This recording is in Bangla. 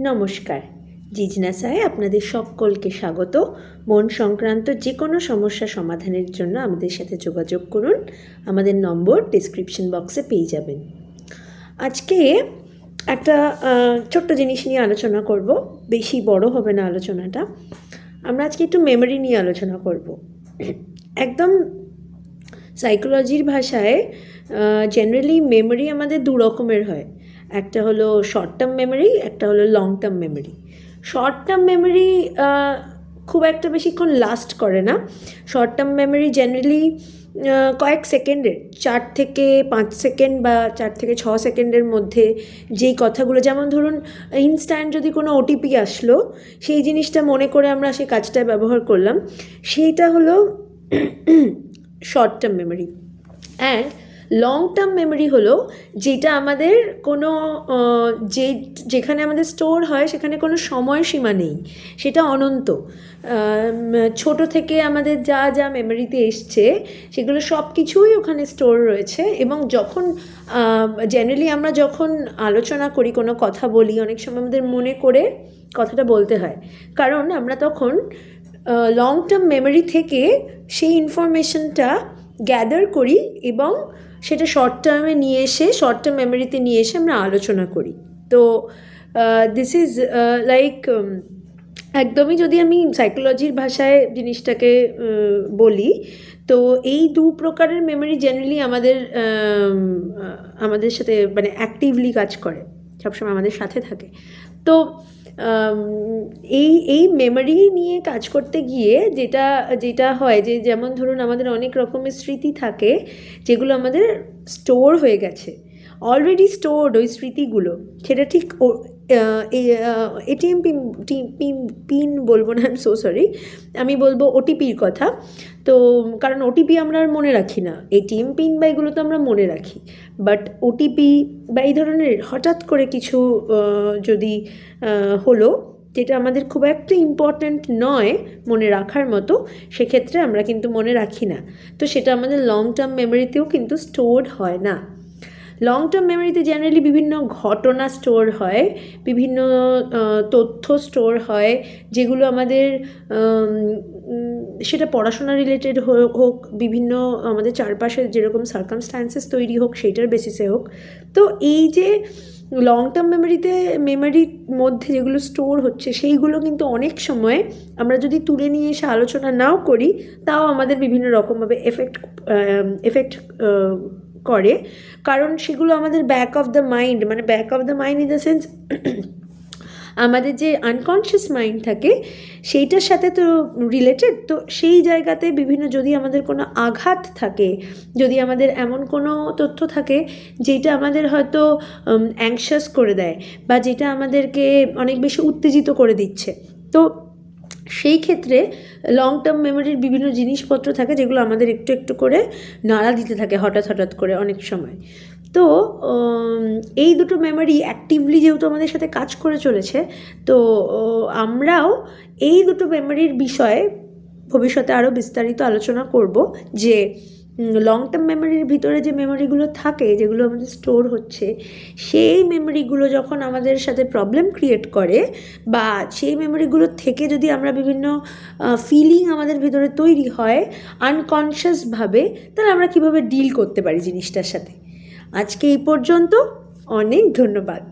নমস্কার, জিজ্ঞাসায় আপনাদের সকলকে স্বাগত। মন সংক্রান্ত যে কোনো সমস্যা সমাধানের জন্য আমাদের সাথে যোগাযোগ করুন। আমাদের নম্বর ডেসক্রিপশন বক্সে পেয়ে যাবেন। আজকে একটা ছোট্ট জিনিস নিয়ে আলোচনা করব, বেশি বড় হবে না আলোচনাটা। আমরা আজকে একটু মেমোরি নিয়ে আলোচনা করব। একদম সাইকোলজির ভাষায় জেনারেলি মেমোরি আমাদের দু রকমের হয়। একটা হলো শর্ট টার্ম মেমোরি, একটা হলো long term memory. Short term memory খুব একটা বেশিক্ষণ লাস্ট করে না। শর্ট টার্ম মেমোরি জেনারেলি কয়েক সেকেন্ডের, 4 থেকে 5 সেকেন্ড বা 4 থেকে 6 সেকেন্ডের মধ্যে যেই কথাগুলো, যেমন ধরুন ইনস্ট্যান্ট যদি কোনো ওটিপি আসলো, সেই জিনিসটা মনে করে আমরা সেই কাজটায় ব্যবহার করলাম, সেইটা হলো short term memory. And long term memory হলো যেটা আমাদের কোনো যেখানে আমাদের স্টোর হয় সেখানে কোনো সময়সীমা নেই, সেটা অনন্ত। ছোট থেকে আমাদের যা যা মেমোরিতে এসছে সেগুলো সব কিছুই ওখানে স্টোর রয়েছে। এবং যখন জেনারেলি আমরা যখন আলোচনা করি, কোনো কথা বলি, অনেক সময় আমাদের মনে করে কথাটা বলতে হয়, কারণ আমরা তখন লং টার্ম মেমোরি থেকে সেই ইনফরমেশনটা গ্যাদার করি এবং সেটা শর্ট টার্মে নিয়ে এসে, শর্ট টার্ম মেমোরিতে নিয়ে এসে আমরা আলোচনা করি। তো দিস ইজ লাইক, একদমই যদি আমি সাইকোলজির ভাষায় জিনিসটাকে বলি, তো এই দু প্রকারের মেমোরি জেনারেলি আমাদের সাথে মানে অ্যাক্টিভলি কাজ করে, সবসময় আমাদের সাথে থাকে। তো এই মেমোরি নিয়ে কাজ করতে গিয়ে যেটা যেটা হয়, যে যেমন ধরুন আমাদের অনেক রকমের স্মৃতি থাকে যেগুলো আমাদের স্টোর হয়ে গেছে, অলরেডি স্টোরড ওই স্মৃতিগুলো। সেটা ঠিক এটিএম পিন বলবো না, সো সরি, আমি বলবো ওটিপির কথা। তো কারণ ওটিপি আমরা আর মনে রাখি না, এটিএম পিন বা এগুলো তো আমরা মনে রাখি, বাট ওটিপি বা এই ধরনের হঠাৎ করে কিছু যদি হলো যেটা আমাদের খুব একটা ইম্পর্ট্যান্ট নয় মনে রাখার মতো, সেক্ষেত্রে আমরা কিন্তু মনে রাখি না। তো সেটা আমাদের লং টার্ম মেমোরিতেও কিন্তু স্টোরড হয় না। লং টার্ম মেমোরিতে জেনারেলি বিভিন্ন ঘটনা স্টোর হয়, বিভিন্ন তথ্য স্টোর হয়, যেগুলো আমাদের সেটা পড়াশোনা রিলেটেড হোক, বিভিন্ন আমাদের চারপাশে যেরকম সার্কামস্ট্যান্সেস তৈরি হোক সেইটার বেসিসে হোক। তো এই যে লং টার্ম মেমোরির মধ্যে যেগুলো স্টোর হচ্ছে, সেইগুলো কিন্তু অনেক সময় আমরা যদি তুলে নিয়ে এসে আলোচনা নাও করি, তাও আমাদের বিভিন্ন রকমভাবে এফেক্ট করে। কারণ সেগুলো আমাদের ব্যাক অফ দ্য মাইন্ড, মানে back of the mind in the sense আমাদের যে আনকনশিয়াস মাইন্ড থাকে সেইটার সাথে তো রিলেটেড। তো সেই জায়গাতে বিভিন্ন, যদি আমাদের কোনো আঘাত থাকে, যদি আমাদের এমন কোনো তথ্য থাকে যেটা আমাদের হয়তো অ্যাংশাস করে দেয়, বা যেটা আমাদেরকে অনেক বেশি উত্তেজিত করে দিচ্ছে, তো সেই ক্ষেত্রে লং টার্ম মেমোরির বিভিন্ন জিনিসপত্র থাকে যেগুলো আমাদের একটু একটু করে নাড়া দিতে থাকে হঠাৎ হঠাৎ করে অনেক সময়। তো এই দুটো মেমোরি অ্যাক্টিভলি যেহেতু আমাদের সাথে কাজ করে চলেছে, তো আমরাও এই দুটো মেমোরির বিষয়ে ভবিষ্যতে আরও বিস্তারিত আলোচনা করব। যে লং টার্ম মেমোরির ভিতরে যে মেমোরিগুলো থাকে, যেগুলো আমাদের স্টোর হচ্ছে, সেই মেমোরিগুলো যখন আমাদের সাথে প্রবলেম ক্রিয়েট করে, বা সেই মেমোরিগুলোর থেকে যদি আমরা বিভিন্ন ফিলিং আমাদের ভিতরে তৈরি হয় আনকনশিয়াসভাবে, তাহলে আমরা কীভাবে ডিল করতে পারি জিনিসটার সাথে। আজকে এই পর্যন্ত, অনেক ধন্যবাদ।